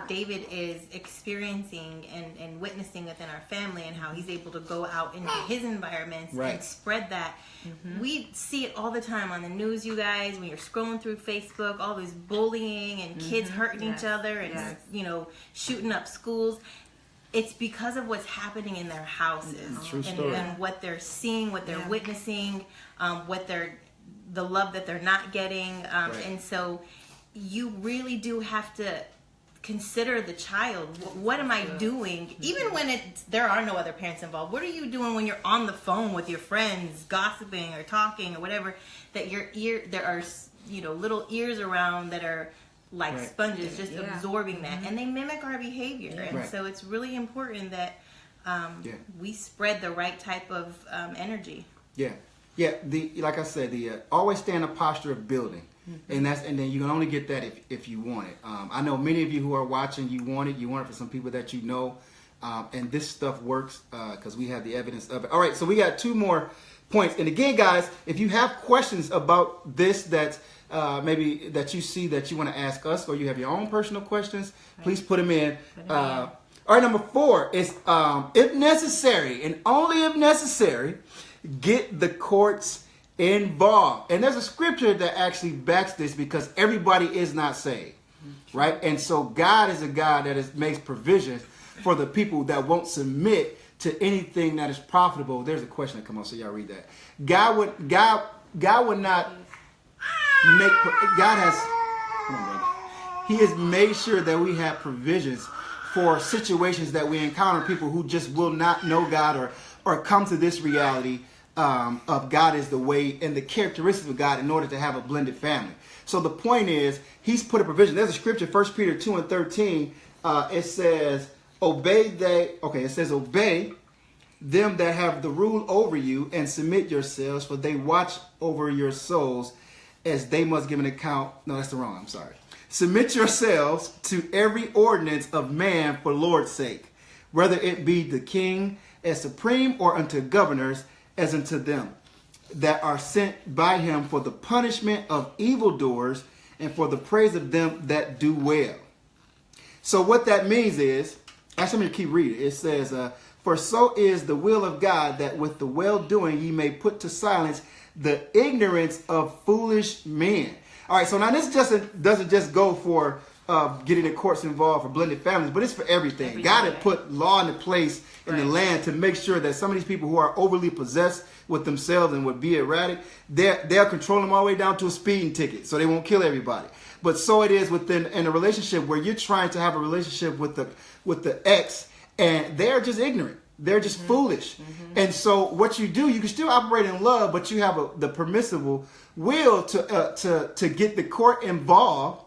[SPEAKER 3] David is experiencing and witnessing within our family, and how he's able to go out into his environments and spread that. We see it all the time on the news, you guys, when you're scrolling through Facebook, all this bullying and kids hurting each other and, shooting up schools. It's because of what's happening in their houses and what they're seeing, what they're witnessing, the love that they're not getting. And so you really do have to consider the child. What am I doing? Even when there are no other parents involved, what are you doing when you're on the phone with your friends, gossiping or talking or whatever, that there are, little ears around that are like sponges, just absorbing that, and they mimic our behavior. And so it's really important that we spread the right type of energy.
[SPEAKER 1] Like I said, always stay in a posture of building, and then you can only get that if you want it. I know many of you who are watching, you want it for some people that you know, and this stuff works because we have the evidence of it. All right, so we got 2 more points, and again, guys, if you have questions about this that maybe that you see that you want to ask us, or you have your own personal questions, please put them in. All right, number 4 is if necessary, and only if necessary, get the courts involved. And there's a scripture that actually backs this, because everybody is not saved, right? And so God is a God that makes provisions for the people that won't submit to anything that is profitable. There's a question that come on, so y'all read that. God would not make. He has made sure that we have provisions for situations that we encounter, people who just will not know God, or come to this reality of God is the way and the characteristics of God in order to have a blended family. So the point is, he's put a provision. There's a scripture, 1 Peter 2:13. It says, obey them that have the rule over you, and submit yourselves, for they watch over your souls, as they must give an account. No, that's the wrong. I'm sorry. Submit yourselves to every ordinance of man for Lord's sake, whether it be the king as supreme, or unto governors as unto them that are sent by him for the punishment of evildoers, and for the praise of them that do well. So what that means is, actually, I'm going to keep reading. It says, for so is the will of God, that with the well-doing ye may put to silence the ignorance of foolish men. All right, so now this doesn't just go for getting the courts involved for blended families, but it's for everything. God had put law into place in the land to make sure that some of these people who are overly possessed with themselves and would be erratic, they'll control them all the way down to a speeding ticket, so they won't kill everybody. But so it is in a relationship where you're trying to have a relationship with the ex, and they're just ignorant. They're just foolish. And so what you do, you can still operate in love, but you have the permissible will to get the court involved,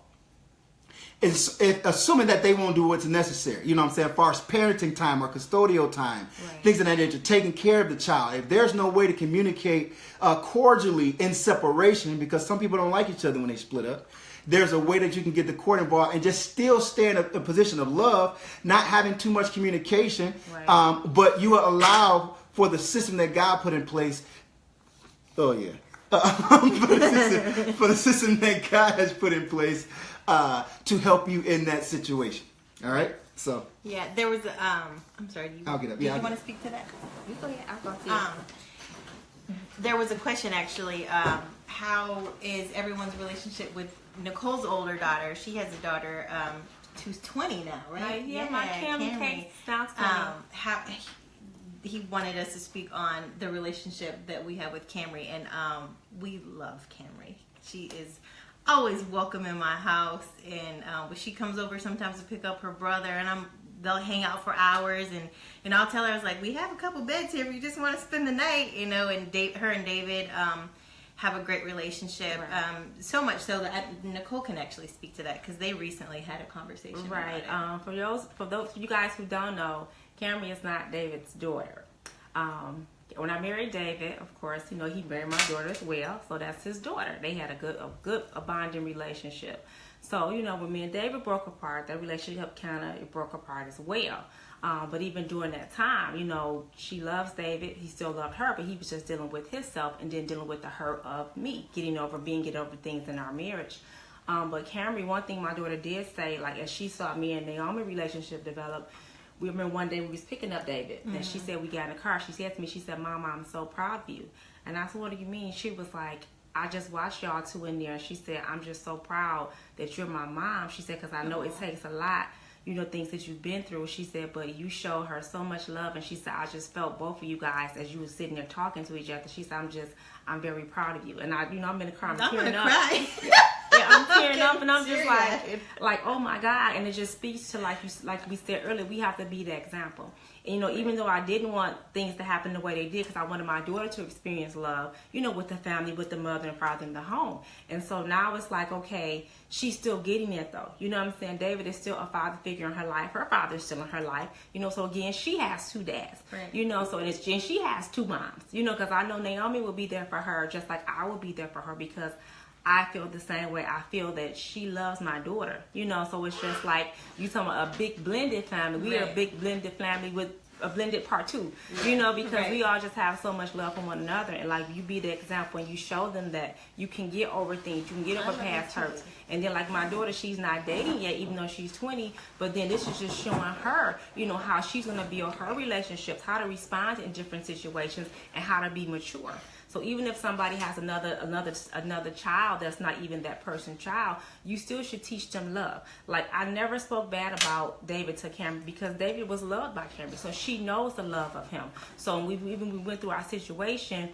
[SPEAKER 1] assuming that they won't do what's necessary. You know what I'm saying? As far as parenting time or custodial time, things of that nature, taking care of the child. If there's no way to communicate cordially in separation, because some people don't like each other when they split up, there's a way that you can get the court involved and just still stay in a position of love, not having too much communication, but you will allow for the system that God put in place. Oh, yeah. For the system that God has put in place to help you in that situation. All right? So.
[SPEAKER 3] Yeah, there was I'm sorry.
[SPEAKER 1] I'll get up.
[SPEAKER 3] Do you want to speak to that?
[SPEAKER 2] You go ahead. I'll go see it.
[SPEAKER 3] There was a question, actually. How is everyone's relationship with Nicole's older daughter? She has a daughter who's 20 now, right?
[SPEAKER 2] Yeah, my Camry. Sounds
[SPEAKER 3] how he wanted us to speak on the relationship that we have with Camry, and we love Camry. She is always welcome in my house, and when she comes over sometimes to pick up her brother, and they'll hang out for hours, and I'll tell her, I was like, we have a couple beds here if you just want to spend the night, you know. And her and David have a great relationship, so much so that Nicole can actually speak to that, because they recently had a conversation about it.
[SPEAKER 2] For those you guys who don't know, Camry is not David's daughter. When I married David, of course, you know, he married my daughter as well, so that's his daughter. They had a bonding relationship. So, you know, when me and David broke apart, that relationship it broke apart as well. But even during that time, you know, she loves David. He still loved her, but he was just dealing with himself and then dealing with the hurt of me, getting over things in our marriage. But Camry, one thing my daughter did say, like, as she saw me and Naomi's relationship develop, we remember one day we was picking up David, and she said, we got in the car. She said to me, she said, Mama, I'm so proud of you. And I said, what do you mean? She was like, I just watched y'all two in there. And she said, I'm just so proud that you're my mom. She said, because I know it takes a lot, you know, things that you've been through. She said, but you show her so much love. And she said, I just felt both of you guys as you were sitting there talking to each other. She said, I'm very proud of you. And I'm in the car, I'm tearing up.
[SPEAKER 3] Cry.
[SPEAKER 2] Yeah, I'm tearing up, and I'm just like, oh my God. And it just speaks to, like we said earlier, we have to be the example. And, you know, even though I didn't want things to happen the way they did, because I wanted my daughter to experience love, you know, with the family, with the mother and father in the home. And so now it's like, okay, she's still getting it though. You know what I'm saying? David is still a father figure in her life. Her father's still in her life. You know, so again, she has two dads.
[SPEAKER 3] Right.
[SPEAKER 2] You know, so and she has two moms. You know, because I know Naomi will be there for her just like I will be there for her, because I feel the same way. I feel that she loves my daughter, you know, so it's just like you talking about a big blended family. We are a big blended family with a blended part two, you know, because we all just have so much love for one another. And like, you be the example and you show them that you can get over things, you can get over past hurts. And then like my daughter, she's not dating yet, even though she's 20, but then this is just showing her, you know, how she's going to build her relationships, how to respond in different situations, and how to be mature. So even if somebody has another child that's not even that person's child, you still should teach them love. Like, I never spoke bad about David to Camry, because David was loved by Camry. So she knows the love of him. So when we went through our situation,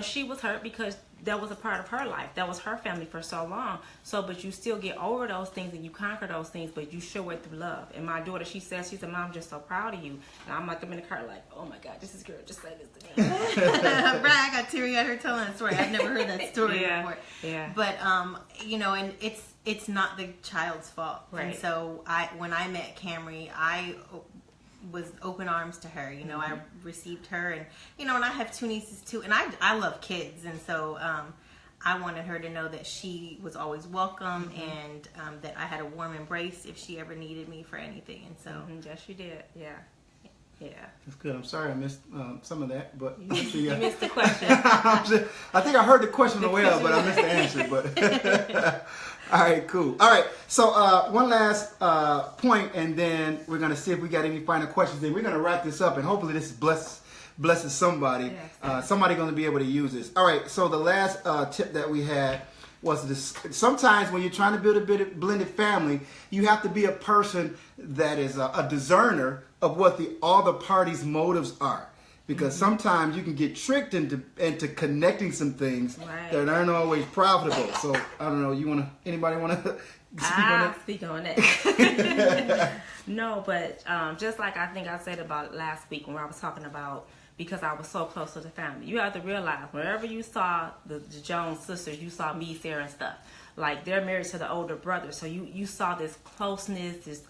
[SPEAKER 2] she was hurt because that was a part of her life. That was her family for so long. So, but you still get over those things and you conquer those things, but you show it through love. And my daughter, she said, Mom, I'm just so proud of you. And I'm in the car like, oh my God, this is girl, just say this to me.
[SPEAKER 3] Right, I got teary-eyed her telling that story. I've never heard that story before.
[SPEAKER 2] Yeah.
[SPEAKER 3] But, and it's not the child's fault.
[SPEAKER 2] Right.
[SPEAKER 3] And so when I met Camry, I was open arms to her. I received her, and and I have 2 nieces too, and I love kids, and so I wanted her to know that she was always welcome, and that I had a warm embrace if she ever needed me for anything. And so
[SPEAKER 2] yes, you did. Yeah.
[SPEAKER 1] That's good. I'm sorry I missed some of that, but
[SPEAKER 2] you missed the question.
[SPEAKER 1] I think I heard the question the way up, but I missed the answer. But all right, cool. All right, so one last point, and then we're gonna see if we got any final questions. Then we're gonna wrap this up, and hopefully this blesses somebody.
[SPEAKER 2] Yes.
[SPEAKER 1] Somebody gonna be able to use this. All right. So the last tip that we had was this. Sometimes when you're trying to build a blended family, you have to be a person that is a discerner of what all the parties' motives are. Because sometimes you can get tricked into connecting some things that aren't always profitable. So I don't know. Anybody want to speak on that?
[SPEAKER 2] No, but just like I think I said about last week when I was talking about, because I was so close to the family, you have to realize wherever you saw the Jones sisters, you saw me, Sarah, and stuff. Like, they're married to the older brother, so you saw this closeness.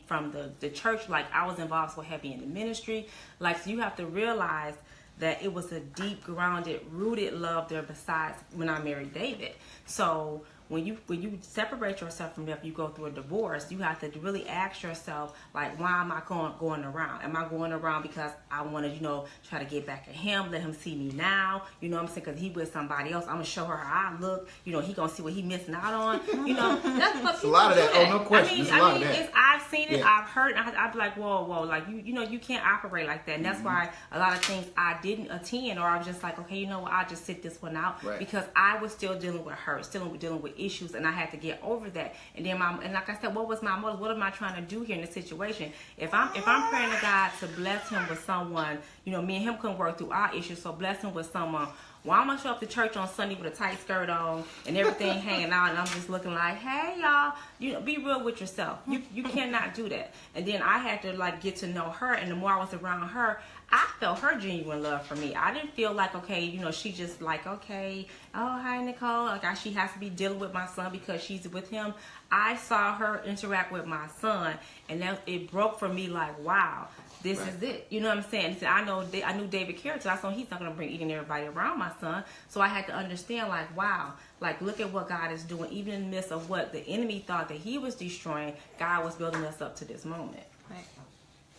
[SPEAKER 2] From the church, like, I was involved so heavy in the ministry. Like, so you have to realize that it was a deep, grounded, rooted love there besides when I married David. So when you separate yourself from them, you go through a divorce, you have to really ask yourself, like, why am I going around? Am I going around because I want to, try to get back at him, let him see me now? You know what I'm saying? Because he with somebody else. I'm going to show her how I look. He going to see what he missing out on. That's what
[SPEAKER 1] a lot of that. Oh, no question.
[SPEAKER 2] I've seen it. I've heard it. I'd be like, whoa. Like, you can't operate like that. And that's why a lot of things I didn't attend, or I was just like, okay, you know what? I'll just sit this one out.
[SPEAKER 1] Right. Because
[SPEAKER 2] I was still dealing with her, dealing with issues, and I had to get over that. And then like I said, what was my motive? What am I trying to do here in this situation? If I'm praying to God to bless him with someone, me and him can work through our issues, so bless him with someone. Well, I'm gonna show up to church on Sunday with a tight skirt on and everything hanging out, and I'm just looking like, hey y'all, be real with yourself. You cannot do that. And then I had to get to know her, and the more I was around her, I felt her genuine love for me. I didn't feel like, okay, she just like, okay, oh, hi, Nicole. Like, she has to be dealing with my son because she's with him. I saw her interact with my son, and it broke for me like, wow, this is it. You know what I'm saying? I knew David cared, so I saw he's not going to bring eating everybody around my son. So I had to understand, like, wow, like, look at what God is doing. Even in the midst of what the enemy thought that he was destroying, God was building us up to this moment.
[SPEAKER 3] Right.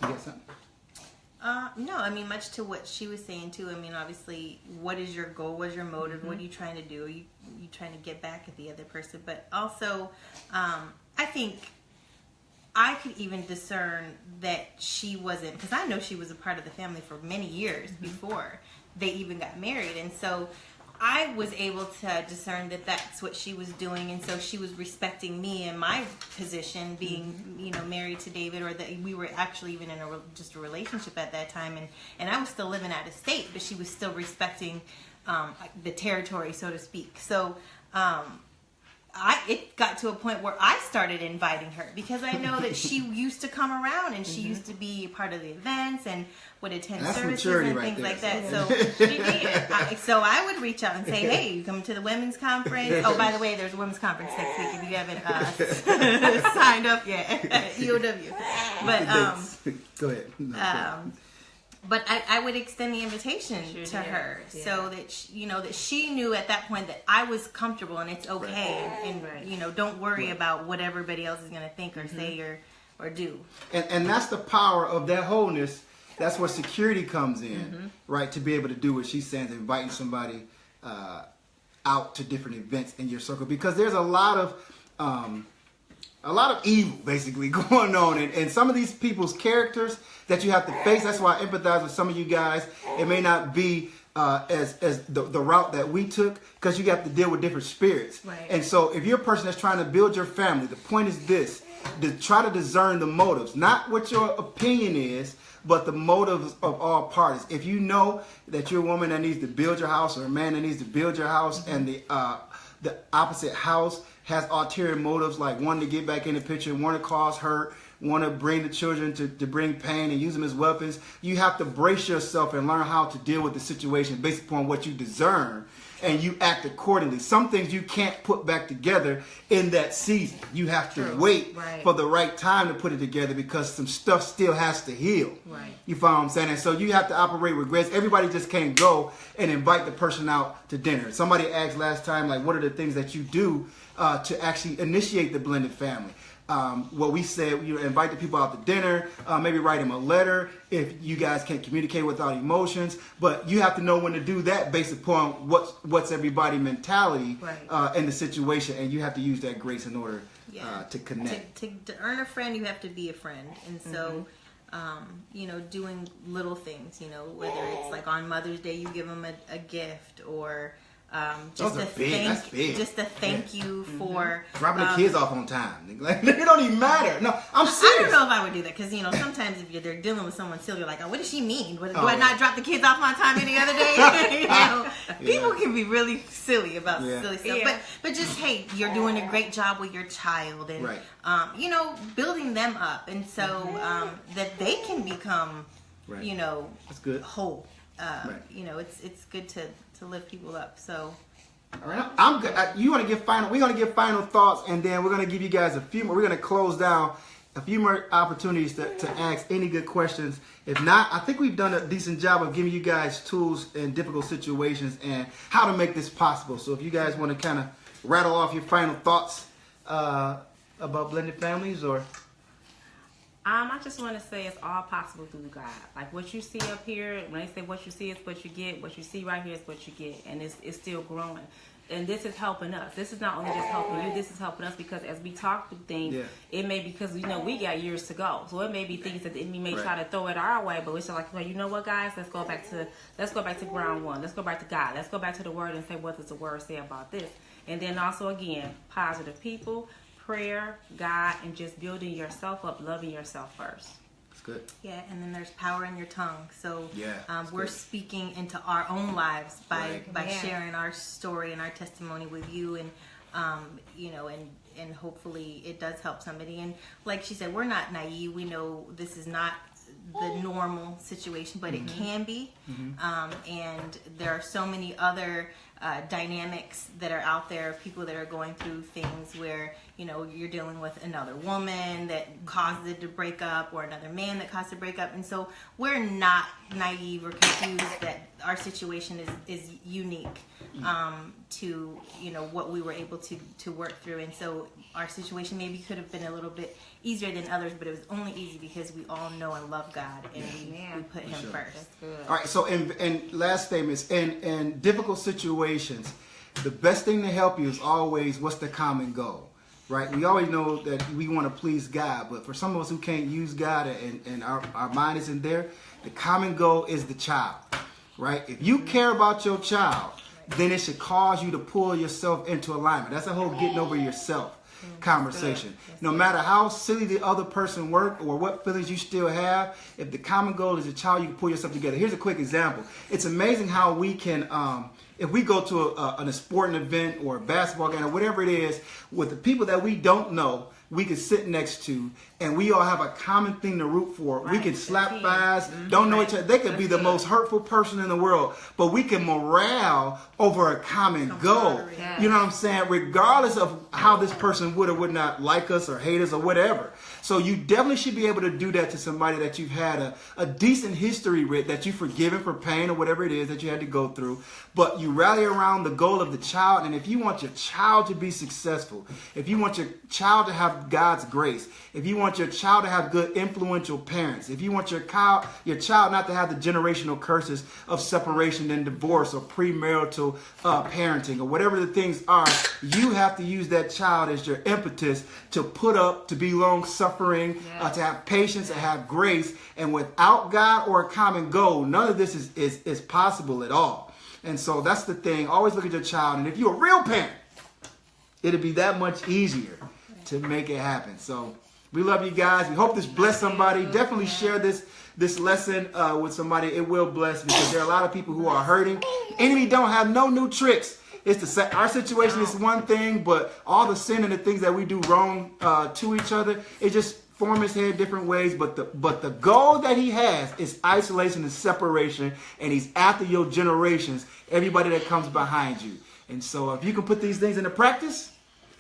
[SPEAKER 1] You got something?
[SPEAKER 3] No, much to what she was saying too. Obviously, what is your goal? What is your motive? What are you trying to do? Are you trying to get back at the other person? But also, I think I could even discern that she wasn't, because I know she was a part of the family for many years before they even got married. And so I was able to discern that that's what she was doing, and so she was respecting me in my position, being married to David, or that we were actually even in just a relationship at that time, and I was still living out of state, but she was still respecting the territory, so to speak. So it got to a point where I started inviting her, because I know that she used to come around, and she used to be a part of the events and would attend services and things like that. So she did. So I would reach out and say, hey, you coming to the women's conference? Oh, by the way, there's a women's conference next week if you haven't signed up yet at EOW. But
[SPEAKER 1] go ahead.
[SPEAKER 3] But I would extend the invitation to her, so that she knew at that point that I was comfortable and it's okay, and don't worry about what everybody else is going to think or say or do. And
[SPEAKER 1] that's the power of that wholeness. That's where security comes in, right? To be able to do what she's saying, inviting somebody out to different events in your circle, because there's a lot of evil basically going on, and some of these people's characters that you have to face. That's why I empathize with some of you guys. It may not be as the route that we took, because you have to deal with different spirits.
[SPEAKER 3] Right.
[SPEAKER 1] And so if you're a person that's trying to build your family, the point is this: to try to discern the motives, not what your opinion is, but the motives of all parties. If you know that you're a woman that needs to build your house or a man that needs to build your house, and the opposite house has ulterior motives, like wanting to get back in the picture, want to cause hurt, want to bring the children to bring pain and use them as weapons, you have to brace yourself and learn how to deal with the situation based upon what you discern, and you act accordingly. Some things you can't put back together in that season. You have to wait for the right time to put it together, because some stuff still has to heal.
[SPEAKER 3] Right.
[SPEAKER 1] You follow what I'm saying? And so you have to operate with grace. Everybody just can't go and invite the person out to dinner. Somebody asked last time, like, what are the things that you do to actually initiate the blended family? What we said, you invite the people out to dinner, maybe write them a letter if you guys can't communicate without emotions. But you have to know when to do that based upon what's everybody's mentality in the situation, and you have to use that grace in order to connect.
[SPEAKER 3] To earn a friend, you have to be a friend, and so. Doing little things, whether it's like on Mother's Day, you give them a gift, or just a thank you for
[SPEAKER 1] dropping the kids off on time. Like, it don't even matter. No, I'm serious.
[SPEAKER 3] I don't know if I would do that, because sometimes if they're dealing with someone silly, you're like, oh, what does she mean? Do I not drop the kids off on time any other day? People can be really silly about silly stuff. Yeah. But just, hey, you're doing a great job with your child, and building them up, and so that they can become
[SPEAKER 1] that's good.
[SPEAKER 3] Whole. It's good to lift people up. So,
[SPEAKER 1] all right, I'm good. You want to give final? We're gonna give final thoughts, and then we're gonna give you guys a few more. We're gonna close down a few more opportunities to ask any good questions. If not, I think we've done a decent job of giving you guys tools in difficult situations and how to make this possible. So, if you guys want to kind of rattle off your final thoughts about blended families, or
[SPEAKER 2] I just want to say it's all possible through God. Like what you see up here, when they say what you see is what you get, what you see right here is what you get, and it's still growing. And this is helping us. This is not only just helping you, this is helping us, because as we talk through things, it may be because we got years to go. So it may be things that the enemy may try to throw it our way, but it's just like, well, you know what, guys, let's go back to ground one. Let's go back to God. Let's go back to the Word and say, what does the Word say about this? And then also, again, positive people, prayer, God, and just building yourself up, loving yourself first.
[SPEAKER 1] That's good.
[SPEAKER 3] Yeah, and then there's power in your tongue. So we're
[SPEAKER 1] good.
[SPEAKER 3] Speaking into our own lives by sharing our story and our testimony with you, and and hopefully it does help somebody. And like she said, we're not naive. We know this is not the normal situation, but it can be. And there are so many other dynamics that are out there, people that are going through things where you're dealing with another woman that caused it to break up, or another man that caused it to break up, and so we're not naive or confused that our situation is unique to what we were able to work through. And so our situation maybe could have been a little bit easier than others, but it was only easy because we all know and love God, and we put him first. That's good.
[SPEAKER 1] All right, so in last statements, in difficult situations, the best thing to help you is always, what's the common goal? Right? We always know that we want to please God, but for some of us who can't use God and our mind isn't there, the common goal is the child. Right? If you care about your child, then it should cause you to pull yourself into alignment. That's a whole getting over yourself conversation. No matter how silly the other person worked or what feelings you still have, if the common goal is a child, you can pull yourself together. Here's a quick example. It's amazing how we can, if we go to a sporting event or a basketball game or whatever it is, with the people that we don't know, we can sit next to, and we all have a common thing to root for. Right. We can slap thighs, don't know each other. They could be the most hurtful person in the world, but we can morale over a common goal. Yeah. You know what I'm saying? Regardless of how this person would or would not like us or hate us or whatever. So you definitely should be able to do that to somebody that you've had a decent history with, that you've forgiven for pain or whatever it is that you had to go through. But you rally around the goal of the child, and if you want your child to be successful, if you want your child to have God's grace, if you want your child to have good influential parents, if you want your child not to have the generational curses of separation and divorce or premarital parenting or whatever the things are, you have to use that child as your impetus to put up, to be long suffering, to have patience, to have grace. And without God or a common goal, none of this is possible at all. And so that's the thing. Always look at your child, and if you're a real parent, it'll be that much easier to make it happen. So We love you guys. We hope this blessed somebody. Definitely share this lesson with somebody. It will bless, because there are a lot of people who are hurting. Enemy don't have no new tricks. Our situation is one thing, but all the sin and the things that we do wrong to each other, it just form his head different ways. But the goal that he has is isolation and separation, and he's after your generations, everybody that comes behind you. And so if you can put these things into practice,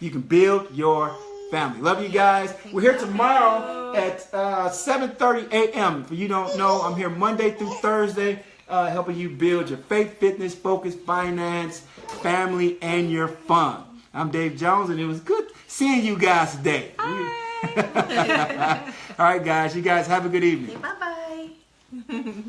[SPEAKER 1] you can build your family. Love you guys. We're here tomorrow at 7:30 a.m. If you don't know, I'm here Monday through Thursday, helping you build your faith, fitness, focus, finance, family, and your fun. I'm Dave Jones, and it was good seeing you guys today. All right, guys. You guys have a good evening.
[SPEAKER 3] Bye-bye.